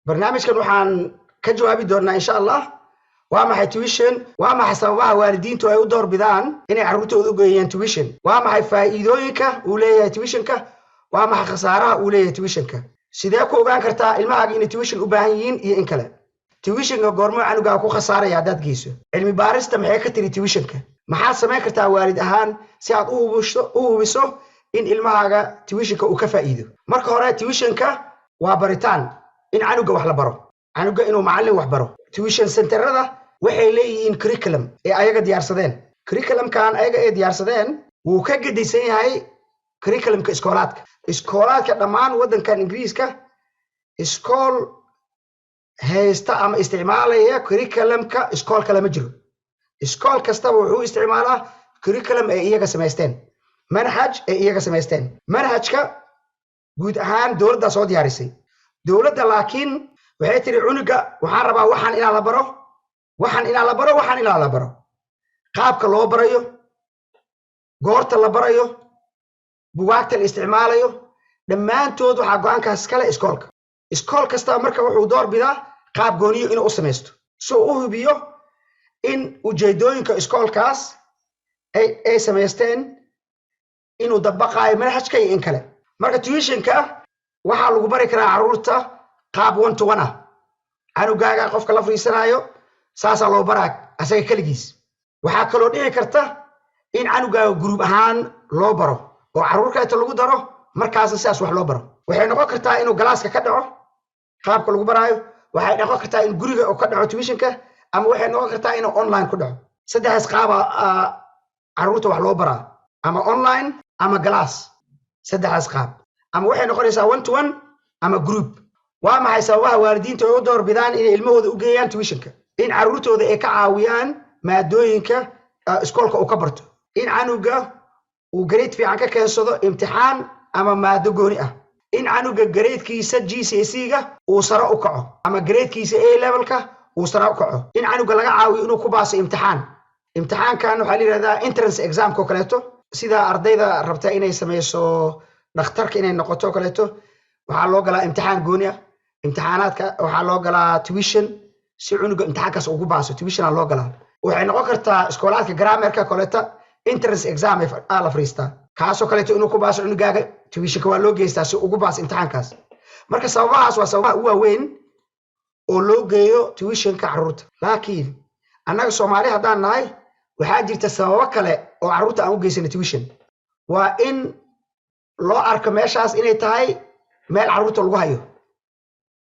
barnaamijkan waxaan ka jawaabi doonaa insha Allah waa maxay tuition waa maxay sababaha waalidiintu ay u door bidaan inay carruurtooda u geeyaan tuition waa maxay faa'iidooyinka uu leeyahay tuitionka waa maxay khasaaraha uu leeyahay tuitionka sidee ku ogaan kartaa ilmahaaga inay tuition u baahan yihiin iyo in kale tuitionka goormo canugaa ku khasaaraya haddaad geyso cilmi baarista maxay ka tiri tuitionka maxaad samayn kartaa waalid ahaan si aad u hubiso in ilmahaaga tuitionka uu ka faa'iido marka hore tuitionka waa baritaan in canuga wax la baro canuga inuu macallin wax baro tuition centerada waxay leeyihiin curriculum ee ayaga diyaarsadeen curriculumkan ayaga ee diyaarsadeen wuu ka gedaysan yahay curriculumka iskoolaadka dhammaan waddankan ingiriiska iskool haysta ama isticmaalaya curriculumka iskoolka lama jiro iskool kastaba wuxuu isticmaalaa curriculum ee iyaga samaysteen manhaj ee iyaga samaysteen manhajka guud ahaan dowladda soo diyaarisay dowladda laakiin waxay tiri cunuga waxaan rabaa waxaan inaan la baro qaabka loo barayo goorta la barayo bugaagta la isticmaalayo dhammaantood waxaa go'aankaas kale iskool kastaba marka wuxuu door bidaa qaab gooniyo inuu u samaysto soo u hubiyo in ujeedooyinka iskoolkaas ay samaysteen inuu dabaqaayo manhajka iyo in kale marka tuitionka waxaa lagu bari karaa carruurta qaab 1-to-1 ah canugaaga qofka la fariisanayo saasaa loo baraa asaga keligiis waxaa kaloo dhici karta in canugaaga gruub ahaan loo baro oo carruur kaleeto lagu daro markaasna sidaas wax loo baro waxay noqon kartaa inuu galaaska ka dhaco qaabka lagu baraayo waxay noqon kartaa in guriga uu ka dhaco tuitionka ama waxay noqon kartaa inuu online ku dhaco saddexdaas qaaba carruurta wax loo baraa ama online ama galaas saddexdaas qaab ama waxay noqonaysaa 1-to-1 ama group waa maxay sababaha waalidiintu ay u door bidaan inay ilmahooda u geeyaan tuitionka in carruurtooda ay ka caawiyaan maadooyinka iskoolka uu ka barto in canuga uu grade fiican ka keensado imtixaan ama maado gooni ah in canuga gradekiisa GCSE-ga uu sare u kaco ama gradekiisa A levelka uu sare u kaco in canuga laga caawiyo inuu ku baaso imtixaankan waxaa la yidhahdaa entrance examka oo kaleeto sida ardayda rabta inay samayso dhakhtarka inay noqoto kaleeto waxaa loo galaa imtixaan gooni ah imtixaanaadka waxaa loo galaa tuition si cunuga imtixaankaas ugu baaso tuitiona loo galaa waxay noqon kartaa iskoolaadka grammarka kaleeto entrance exam la fariistaa kaasoo kaleeto inuu ku baaso cunugaaga tuitionka waa loo geystaa si ugu baaso imtixaankaas marka sababahaas waa sababaha u waaweyn oo loo geeyo tuitionka carruurta laakiin annaga Soomaali haddaan nahay waxaa jirta sababo kale oo carruurta aan u geysano tuition waa in loo arko meeshaas inay tahay meel carruurta lagu hayo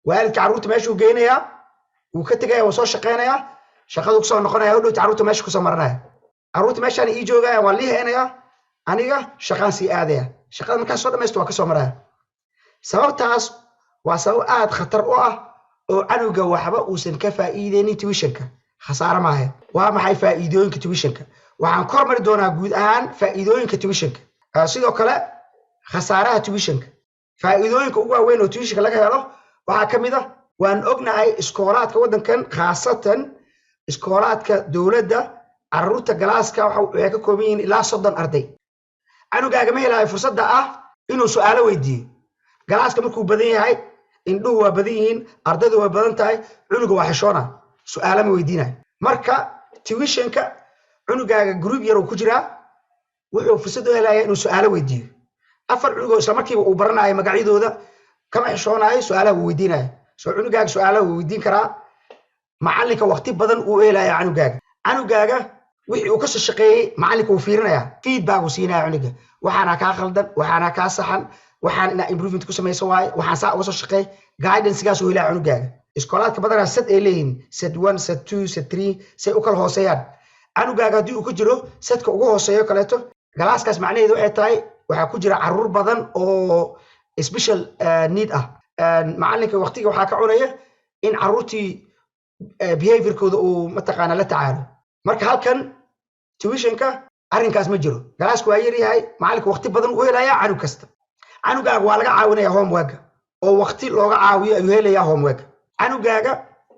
waalidka carruurta meeshuu geynayaa wuu ka tegaya waa soo shaqaynayaa shaqadu kusoo noqonaya hodhowta carruurta meesha kusoo maranaya carruurta meeshaan ii joogaya waan lii haynayaa aniga shaqaan sii aadaya shaqada markaas soo dhamaysto waa kasoo maraya sababtaas waa sabab aad khatar u ah oo canuga waxba uusan ka faa'iideynin tuitionka khasaare maaha waa maxay faa'iidooyinka tuitionka waxaan kor mari doonaa guud ahaan faa'iidooyinka tuitionka sidoo kale khasaaraha tuitionka faa'iidooyinka ugu waaweyn oo tuitionka laga helo waxaa ka mid ah waan ognahay iskoolaadka waddankan khaasatan iskoolaadka dowladda carruurta galaaska waxay ka kooban yihiin ilaa 30 arday canugaaga ma helayo fursadda ah inuu su'aalo weydiiyo galaaska markuu badan yahay indhuhu waa badan yihiin ardaydu waa badan tahay cunuga waa xishoona su'aalo ma weydiinayo marka tuitionka cunugaaga group yar uu ku jiraa wuxuu fursad u helayaa inuu su'aalo weydiiyo 4 cunugoo isla markiiba uu baranayo magacyadooda kama xishoonayo su'aalaha uu weydiinayo soo cunugaaga su'aalaha uu weydiin karaa macallinka waqti badan uu helayo canugaaga wixii uu ka soo shaqeeyay macallinka uu fiirinayaa feedback uu siinaya cunuga waxaana kaa khaldan waxaana kaa saxan waxaan ina improvement ku samayso waaye waxaan saa uga soo shaqeey guidance-gaas uu helaya cunugaaga iskoolaadka badanaa sad ay leeyihiin sad 1 sad 2 sad 3 say u kala hooseeyaan canugaaga haddii uu ku jiro sadka ugu hooseeyo kaleeto galaaskaas macnaheedu waxay tahay waxaa ku jira carruur badan oo special need ah macallinka waqtiga waxaa ka cunaya in carruurtii behaviorkooda uu mataqaana la tacaalo marka halkan tuitionka arrinkaas ma jiro galaasku waa yar yahay macallinka waqti badan uu helayaa canug kasta canugaaga waa laga caawinayaa homework oo waqti looga caawiyo ayuu helayaa homework canugaaga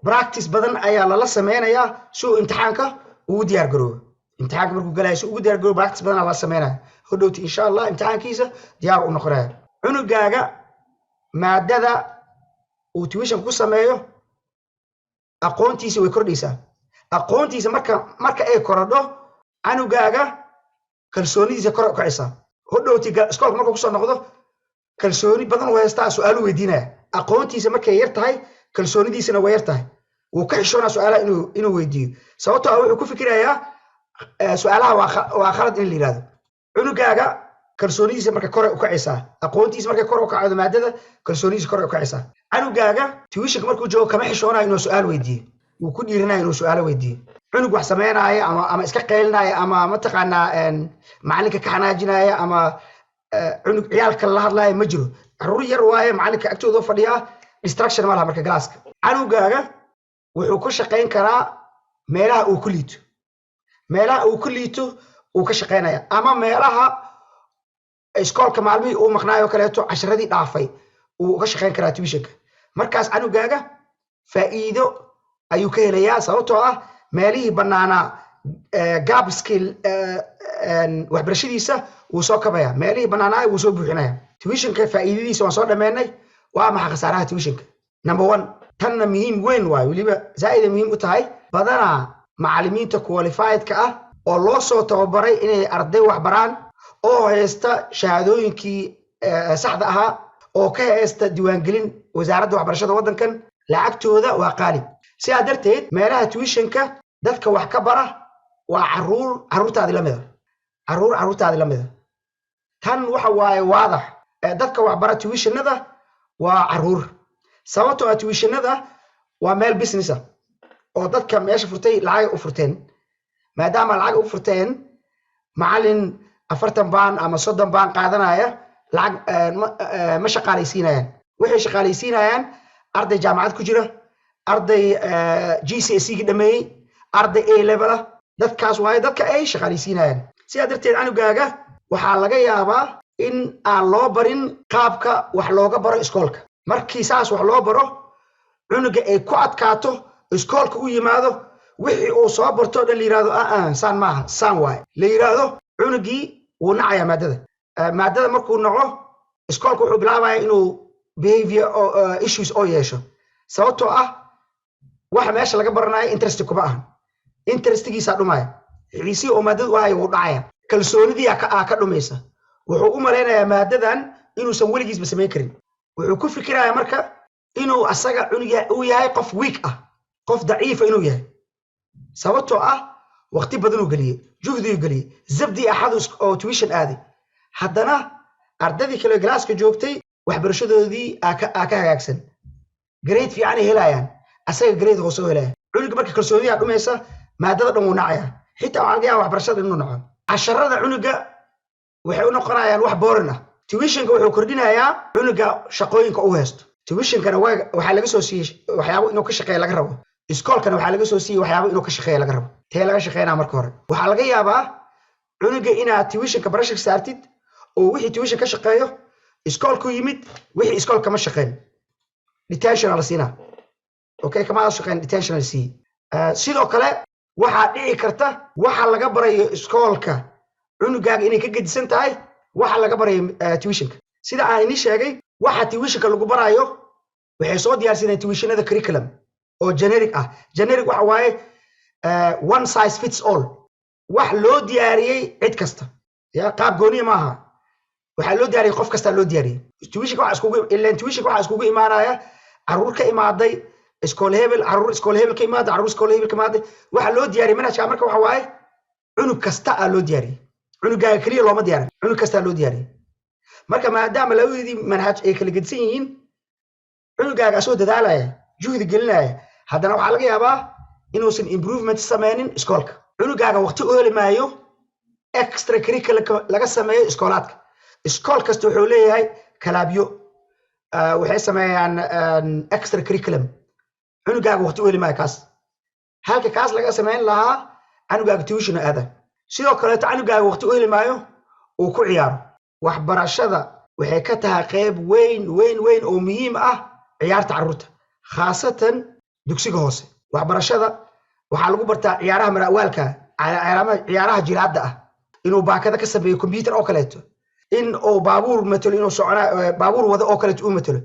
practice badan ayaa lala sameynayaa si uu imtixaanka ugu diyaar garoobo imtixaanka markuu galayo si ugu diyaar garoobo practice badan lala sameynaya hodhowti insha Allah imtixaankiisa diyaar u noqonaya cunugaaga maadada uu tuition ku sameeyo aqoontiisa way kordhaysaa aqoontiisa marka ay korodho canugaaga kalsoonidiisa kor u kacaysaa hodhowti iskoolka markuu kusoo noqdo kalsooni badan uu haystaa su'aalu weydiinaya aqoontiisa markay yar tahay kalsoonidiisana way yar tahay wuu ka xishoonaa su'aalaha inuu weydiiyo sababtoo ah wuxuu ku fikirayaa su'aalaha waa khalad in la yidhahdo cunugaaga kalsoonidiisa marka kor u kacaysaa aqoontiisa markay kor u kacdo maadada kalsoonidiisa kor u kacaysaa canugaaga tuitionka markuu joogo kama xishoonayo inuu su'aal weydiiyo wuu ku dhiiranaya inuu su'aalo weydiiyo cunug wax sameynaya ama iska qaylinaya ama mataqaanaa macalinka ka xanaajinaya ama cunug ciyaalka la hadlaya ma jiro caruur yar waaye macalinka agtooda fadhiya distraction ma laha marka galaaska canugaaga wuxuu ku shaqayn karaa meelaha uu ku liito uu ka shaqaynaya ama meelaha iskoolka maalmihii uu maqnaayo kaleeto casharadii dhaafay uu ka shaqayn karaa tuitionka markaas canugaaga faa'iido ayuu ka helayaa sababtoo ah meelihii bannaanaa gap skill waxbarashadiisa wuu soo kabaya meelihii bannaanaa wuu soo buuxinaya tuitionka faa'iidadiisa waan soo dhammeynay waa maxaa khasaaraha tuitionka number 1 tanna muhiim weyn waayo weliba zaa'ida muhiim u tahay badanaa macallimiinta qualifiedka ah oo loo soo tababaray inay arday wax baraan oo haysta shahaadooyinkii saxda ahaa oo ka haysta diiwaangelin wasaaradda waxbarashada waddankan lacagtooda waa qaali sidaa darteed meelaha tuitionka dadka wax ka bara waa caruurtaadii la mida tan waxa waaye waadax dadka wax bara tuitionada waa caruur sababtoo ah tuitionada waa meel business ah oo dadka meesha furtay lacag u furteen maadaama lacag u furteen macallin 40 baan ama 30 baan qaadanaya lacag ma shaqaalaysiinayaan waxay shaqaalaysiinayaan arday jaamacad ku jira arday GCSE gi dhameeyay arday A level ah dadkaas waaye dadka ay shaqaalaysiinayaan sidaa darteed canugaaga waxaa laga yaabaa in aan loo barin qaabka wax looga baro iskoolka markii saas wax loo baro cunuga ay ku adkaato iskoolka u yimaado wixii uu soo barto dhan la yiraahdo saan maaha saan waaye la yiraahdo cunugii wuu nacayaa maadada markuu naco iskoolka wuxuu bilaabayaa inuu behavior issues oo yeesho sababtoo ah waxa meesha laga baranayo interest kuma ahan interestigiisa dhumaya xiisii oo maadadu ahay wuu dhacaya kalsoonidii ka dhumaysa wuxuu u maleynayaa maadadan inuusan weligiisba samayn karin wuxuu ku fikirayaa marka inuu asaga cunuga uu yahay qof weak ah qof daciif inuu yahay sababtoo ah waqti badan uu galiyay juhdi uu galiyay zabdi ahad oo tuition aaday haddana ardadii kale galaaska joogtay waxbarashadoodii ka hagaagsan grade fiican helayaan asaga grade hoos oo helaya cunuga marka kalsooniya dhumaysa maadada dhan uu nacaya xitaa waxa laga yaabaa waxbarashada inuu naco casharada cunuga waxay u noqonayaan wax boring ah tuitionka wuxuu kordhinayaa cunuga shaqooyinka uu haysto tuitionkana waxaa laga soo siiyey waxyaabo inuu ka shaqeeyo laga rabo iskoolkana waxaa laga soo siiyey waxyaabo inuu ka shaqeeyo laga rabo tee laga shaqeynaa marka hore waxaa laga yaabaa cunuga inaad tuitionka barashada saartid oo wixii tuition ka shaqeeyo iskoolku yimid wixii iskool kama shaqeyn detention la siinaa okay kama shaqeyn detention la sii sidoo kale waxaa dhici karta waxa laga barayo iskoolka cunugaaga inay ka gedisan tahay waxa laga barayo tuitionka sida aan idin sheegay waxa tuitionka lagu barayo waxay soo diyaarsadeen tuitionada curriculum oo generic ah generic waxa waaye one size fits all wax loo diyaariyay cid kasta ya qaab gooniya maaha waxa loo diyaariyay qof kasta loo diyaariyay tuitionka waxa iskugu imaanaya caruur ka imaaday iskool hebel caruur iskool hebel ka imaaday caruur iskool hebel ka imaaday waxa loo diyaariyay manhajka marka waxa waaye cunug kasta loo diyaariyay cunugaaga kaliya looma diyaarin cunug kasta loo diyaariyay marka maadaama labadii manhaj ay kala gedsan yihiin cunugaaga soo dadaalaya juhdi gelinaya haddana waxaa laga yaabaa inuusan improvement sameynin iskoolka cunugaaga waqti u heli maayo extra curricular laga sameeyo iskoolaadka iskool kasta wuxuu leeyahay kalaabyo waxay sameeyaan extra curriculum cunugaaga waqti u heli maayo kaas halka kaas laga sameyn lahaa cunugaaga tuition aada sidoo kale cunugaaga waqti u heli maayo uu ku ciyaaro waxbarashada waxay ka tahay qayb weyn oo muhiim ah ciyaarta carruurta khaasatan dugsiga hoose waxbarashada waxaa lagu bartaa ciyaaraha marawaalka ciyaaraha jiraadda ah inuu baakada ka sameeyo computer oo kaleeto in uu baabuur matalo inuu soconaa baabuur wada oo kaleeto uu matalo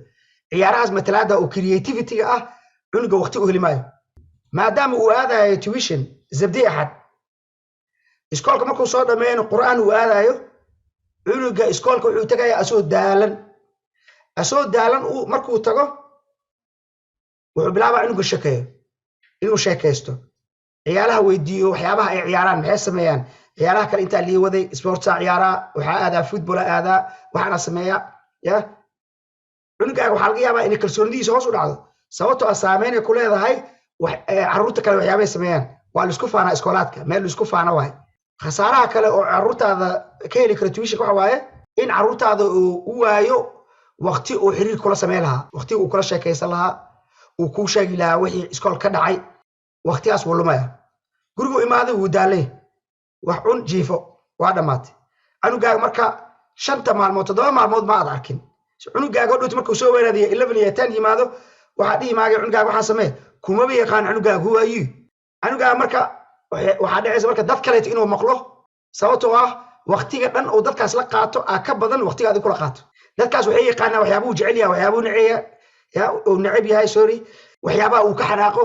ciyaarahaas matalaada oo creativity-ga ah cunuga waqti u heli maayo maadaama uu aadayo tuition zabdi axad iskoolka markuu soo dhameeyno qur'aan uu aadayo cunuga iskoolka wuxuu tagayaa asoo daalan markuu tago wuxuu bilaabaa cunuga shakeeyo inuu sheekaysto ciyaaraha weydiiyo waxyaabaha ay ciyaaraan maxay sameeyaan ciyaaraha kale intaa lii waday sportsa ciyaaraa waxaa aadaa football aadaa waxaana sameeyaa ya cunugaaga waxaa laga yaabaa inay kalsoonidiisa hoos u dhacdo sababtoo ah saameyn ay ku leedahay carruurta kale waxyaabay sameeyaan waa laisku faanaa iskoolaadka meel laisku faana waay khasaaraha kale oo carruurtaada ka heli kara tuition waxa waaye in carruurtaada uu u waayo waqti uu xiriir kula sameyn lahaa waqti uu kula sheekaysan lahaa uu kuu sheegi lahaa wixii iskool ka dhacay waqtigaas wuu lumaya gurigu imaaday wuu daalay wax cun jiifo waa dhammaatay cunugaaga marka 5 maalmood 7 maalmood ma aad arkin cunugaaga dhowt markuu soo weeraadiyo 11 iyo 10 yimaado waxaa dhihi maagay cunugaaga waxaa samee kumaba yaqaan cunugaaga who are you cunugaaga marka waxaa dhacaysa marka dad kale inuu maqlo sababtoo ah waqtiga dhan oo dadkaas la qaato ka badan waqtiga aad kula qaato dadkaas waxay yaqaanaa waxyaabuu jecel yahay waxyaabuu neceb yahay sorry waxyaabaha uu ka xanaaqo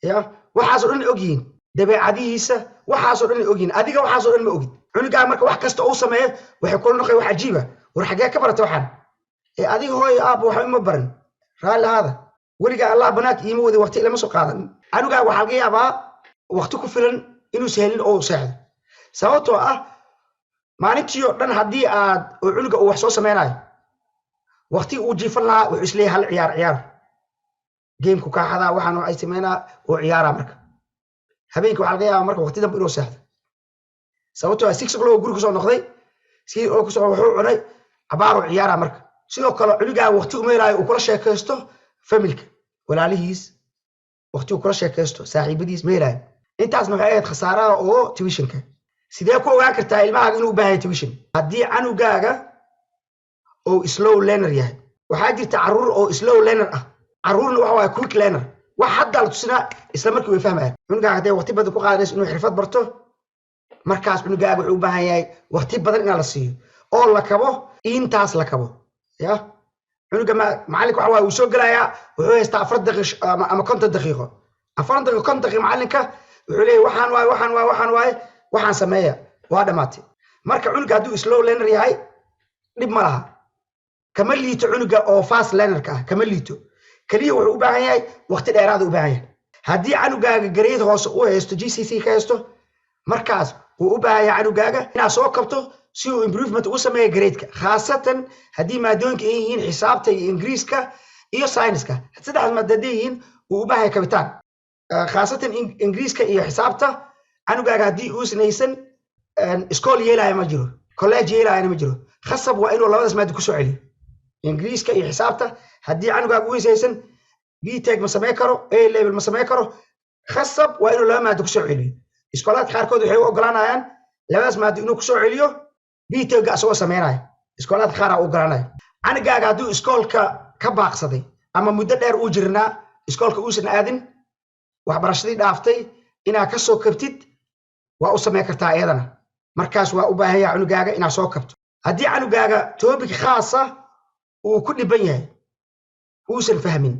ya waxaasoo dhan ogyihiin dabeecadihiisa waxaasoo dhan ogyihiin adiga waxaasoo dhan ma ogid cunugaaga marka wax kasta uu sameeyo waxay kula noqon wax cajiiba war xagee ka barata waxaan adiga hooyo aabbo waxa uma baran raalli hada weligaa allah banaak iima wadi waqti lama soo qaadan cunugaaga waxaa laga yaabaa waqti ku filan inuu sahlin oo seexdo sababtoo ah maalintii oo dhan haddii aad oo cunuga uu wax soo sameynayo waqti uu jiifan lahaa wuxuu isleeyahay hal ciyaar geemku kaaxadaa waxaan ay sameynaa oo ciyaara marka habeenkii waxaa laga yaabaa marka waqti dambe inuu seexdo sababtoo ah 6 o'clock guriga soo noqday si oo ku soo wuxuu cunay abaaro ciyaara marka sidoo kale cunuga waqti u meelaayo uu kula sheekaysto familka walaalihiis waqti uu kula sheekaysto saaxiibadiis meelaayo intaasna waxay ahayd khasaaraha oo tuitionka sidee ku ogaan kartaa ilmahaaga inuu u baahan yahay tuition haddii canugaaga oo slow learner yahay waxaa jirta carruur oo slow learner ah carruurna waxa waaye quick learner wax hadda la tusinaa isla markii way fahmayaan cunugaaga hadday waqti badan ku qaadanayso inuu xirfad barto markaas cunugaaga wuxuu u baahan yahay waqti badan in la siiyo oo la kabo intaas la kabo ya cunuga macallinka waxa waaye uu soo gelayaa wuxuu haystaa 4 daqiiqo ama 50 daqiiqo 4 daqiiqo 50 daqiiqo macallinka wuxuu leeyahay waxaan waaye waxaan sameeya waa dhamaatay marka cunuga hadduu slow learner yahay dhib ma laha kama liito cunuga oo fast learnerka ah kama liito kaliya wuxuu u baahan yahay waqti dheeraad u baahan yahay haddii canugaaga grade hoose u haysto GCC ka haysto markaas uu u baahan yahay canugaaga inaad soo kabto si uu improvement ugu sameeyo grade-ka khaasatan haddii maadooyinka ay yihiin xisaabta iyo ingiriiska iyo science-ka saddexdaas maadada yihiin uu u baahan yahay kabitaan khaasatan ingiriiska iyo xisaabta canugaaga haddii uusan haysan iskool yeelaya ma jiro college yeelaya ma jiro khasab waa inuu labadaas maado ku soo celiyo ingiriiska iyo xisaabta haddii canugaaga uusan haysan BTech ma sameyn karo A level ma sameyn karo khasab waa inuu laba maado ku soo celiyo iskoolaadka qaarkood waxay u ogolaanayaan labadaas maado inuu ku soo celiyo BTech asoo sameynaya iskoolaadka qaar u ogolaanaya canugaaga hadduu iskoolka ka baaqsaday ama muddo dheer uu jirnaa iskoolka uusan aadin waxbarashadii dhaaftay inaad ka soo kabtid waa u sameyn kartaa iyadana markaas waa u baahan yahay cunugaaga inaad soo kabto haddii canugaaga topic khaasa uu ku dhiban yahay uusan fahmin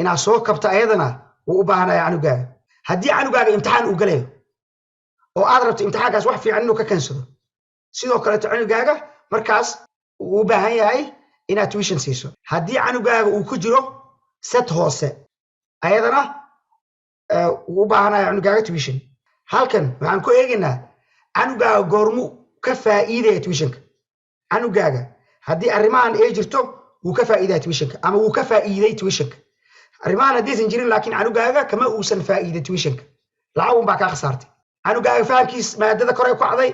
inaad soo kabto iyadana wuu u baahanaya canugaaga haddii canugaaga imtixaan uu galayo oo aad rabto imtixaankaas wax fiican inuu ka kansado sidoo kaleeto canugaaga markaas uu u baahan yahay inaad tuition siiso haddii canugaaga uu ku jiro set hoose ayadana uu u baahanaya canugaaga tuition halkan waxaan ku eegaynaa canugaaga goormu ka faa'iidaya tuitionka canugaaga haddii arrimahan ay jirto wuu ka faa'iidaya tuitionka ama wuu ka faa'iiday tuitionka arrimahan haddaysan jirin laakiin canugaaga kama uusan faa'iiday tuitionka lacag un baa kaa khasaartay canugaaga fahamkiis maadada kore u kacday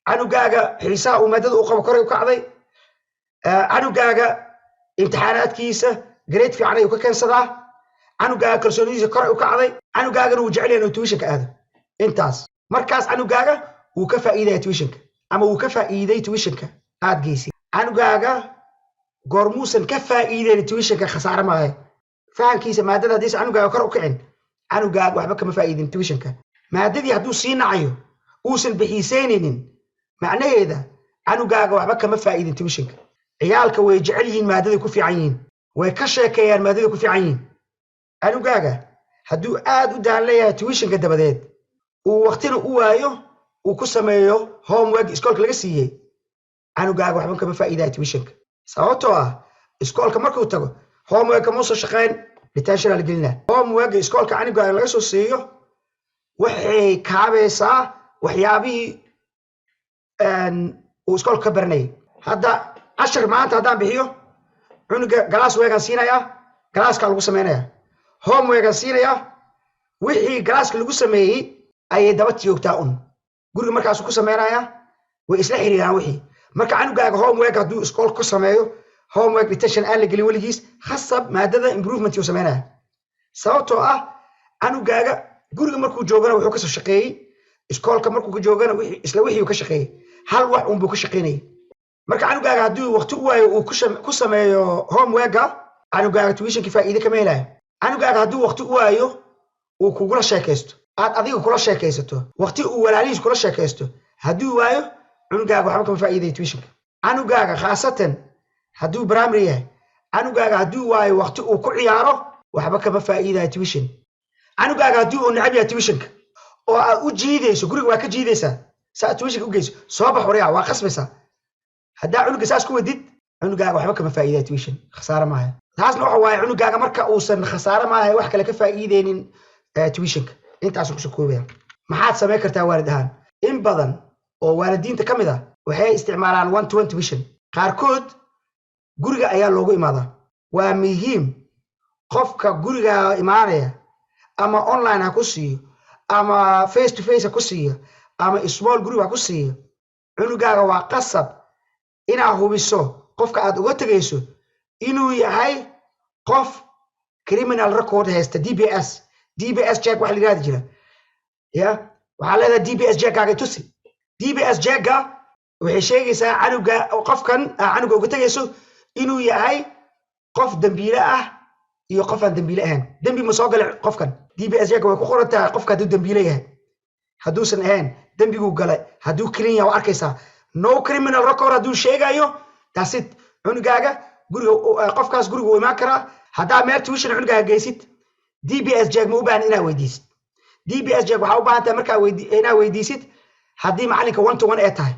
canugaaga xiisaha uu maadada u qabo kore u kacday canugaaga imtixaanaadkiisa grade fiican ayuu ka keensadaa canugaaga kalsoonidiisa kore u kacday canugaagana wuu jecel yahay inuu tuitionka aado intaas markaas canugaaga wuu ka faa'iidaya tuitionka ama wuu ka faa'iiday tuitionka aad geysay canugaaga goormuusan ka faa'iidayn tuitionka khasaare maayo fahamkiisa maadada haddaysan canugaaga kor u kicin canugaaga waxba kama faa'iidin tuitionka maadadii hadduu sii nacayo uusan bixiisaynaynin macnaheeda canugaaga waxba kama faa'iidin tuitionka ciyaalka way jecel yihiin maadaday ku fiican yihiin way ka sheekeeyaan maadada ku fiican yihiin canugaaga hadduu aad u daan leeyahay tuitionka dabadeed uu waqtina u waayo uu ku sameeyo homework iskoolka laga siiyey canugaaga waxba kama faa'iidaya tuitionka sababtoo ah iskoolka markuu tago homework ma soo shaqeyn detention la gelinaa homework iskoolka canugaaga laga soo siiyo waxay kaabaysaa waxyaabihii uu iskoolka ka baranayay hadda cashar maanta haddaan bixiyo cunuga galaas weegaan siinayaa galaaska lagu samaynayaa homework siinayaa wixii galaaska lagu sameeyey ayay daba joogtaa guriga markaas ku samaynayaa way isla xiriiraan wixii marka canugaaga homework hadduu iskoolka ku sameeyo homework detention aan la gelin weligiis khasab maadada improvement uu sameynaya sababtoo ah canugaaga guriga markuu joogana wuxuu ka soo shaqeeyey iskoolka markuu joogana wixii uu ka shaqeeyey hal wax buu ka shaqeynayay marka canugaaga hadduu waqti u waayo uu ku sameeyo homeworka canugaaga tuitionkii faa'iido kama helayo canugaaga hadduu waqti u waayo uu kugula sheekaysto aad adiga kula sheekaysato waqti uu walaalihiis kula sheekaysto hadduu waayo canugaaga waxba kama faa'iidayo tuitionka canugaaga khaasatan hadduu primary yahay canugaaga hadduu waayo waqti uu ku ciyaaro waxba kama faa'iidayo tuition canugaaga haddii uu necab yahay tuitionka oo aad u jiidayso guriga waa ka jiidaysaa saa tuitionka u geyso soo bax waryaa waa qasbaysaa haddaa cunuga saas ku wadid cunugaaga waxba kama faa'iidayo tuition khasaare maaha taasna waxa waaye cunugaaga marka uusan khasaare maaha wax kale ka faa'iideynin tuitionka intaas ku soo koobaya maxaad samayn kartaa waalid ahaan in badan oo waalidiinta ka mid ah waxay isticmaalaan one-to-one tuition qaarkood guriga ayaa loogu imaadaa waa muhiim qofka guriga imaanaya ama online ha ku siiyo ama face to face ha ku siiyo ama small group ha ku siiyo cunugaaga waa qasab inaa hubiso qofka aad uga tegayso inuu yahay qof criminal record haysta DBS check wax la yiraahdo jira ya waxa leedahay DBS check-kaaga tusi DBS check-ga waxay sheegaysaa canuga qofkan canuga uga tegayso inuu yahay qof dambiile ah iyo qof aan dambiile ahayn dambi ma soo galay qofkan DBS check way ku qoran tahay qofka hadduu dambiile yahay hadduusan ahayn dambiguu galay hadduu clean yahay waa arkaysaa no criminal record hadduu sheegayo taasid cunugaaga guriga qofkaas guriga uu imaan karaa haddaa meel tuition cunugaaga geysid DBS check ma u baahan inaad weydiisid DBS check waxaa u baahan tahay markaa inaad weydiisid haddii macalinka one-to-one ee tahay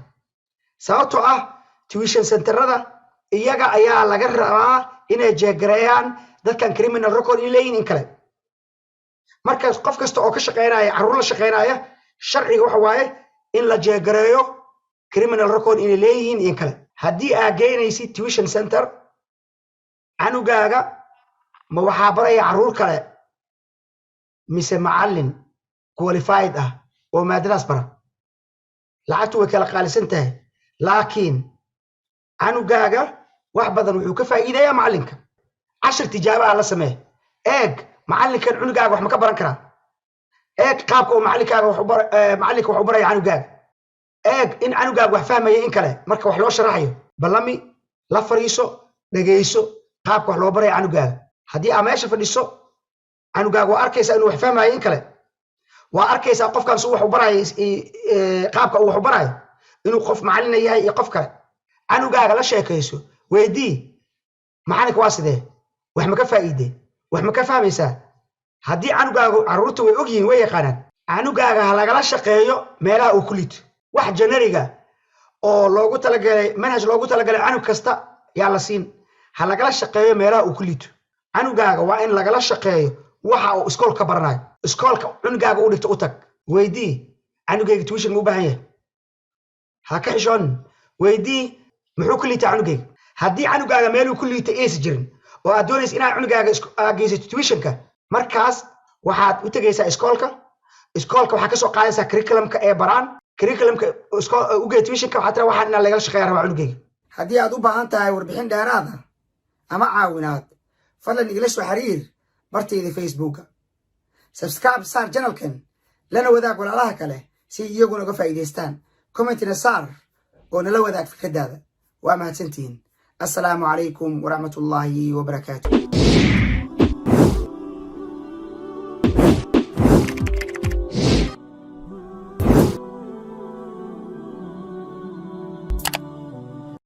sababtoo ah tuition centerada iyaga ayaa laga rabaa inay jeegareeyaan dadkan criminal record in leeyihin in kale marka qof kasta oo ka shaqeynaya carruur la shaqeynaya sharciga waxa waaye in la jeegareeyo criminal record inay leeyihiin in kale haddii aad geynaysid tuition center canugaaga ma waxaa baraya carruur kale mise macallin qualified ah oo maadadaas bara lacagtu way kala qaalisan tahay laakiin canugaaga wax badan wuxuu ka faa'iidayaa macallinka cashar tijaabo la samee eeg macallinkan cunugaaga wax ma ka baran karaa eeg qaabka uu macallinka wax u baraya canugaaga eeg in canugaaga wax fahmaya in kale marka wax loo sharaxayo ballami la fariiso dhageyso qaabka wax loo baraya canugaaga haddii aad meesha fadhiso canugaaga waa arkaysaa inuu wax fahmayo in kale waa arkaysaa qofkan suu wax u barayo qaabka uu wax u barayo inuu qof macallin yahay iyo qof kale canugaaga la sheekayso weydii macalinka waa sidee wax ma ka faa'iidee wax ma ka fahmaysaa haddii canugaaga carruurta way ogyihiin way yaqaanaan canugaaga ha lagala shaqeeyo meelaha uu ku liito wax generiga oo loogu talagalay manhaj loogu talagalay canug kasta yaa la siin ha lagala shaqeeyo meelaha uu ku liito canugaaga waa in lagala shaqeeyo waxa uu iskoolka ka baranayo iskoolka cunugaaga u dhigto u tag weydii canugayga tuition ma u baahan yahay ha ka xishoonin weydii muxuu ku liitaa canugayga haddii canugaaga meeluu ku liita aysan jirin oo aad doonaysa inaad cunugaaga geysato tuitionka markaas waxaad u tegaysaa iskoolka waxaa ka soo qaadaysaa curriculumka ee baraan curriculumka ugee tuitionka waxaa tira waxaan inaan lagala shaqeeya rabaa cunugayga haddii aad u baahan tahay warbixin dheeraada ama caawinaad fadlan igala soo xiriir bartayda facebooka subscribe saar channelkan lana wadaag walaalaha kale si iyaguna uga faa'iidaystaan commentina saar oo nala wadaag fikradaada waa mahadsantihiin assalaamu calaykum waraxmatullaahi wabarakaatu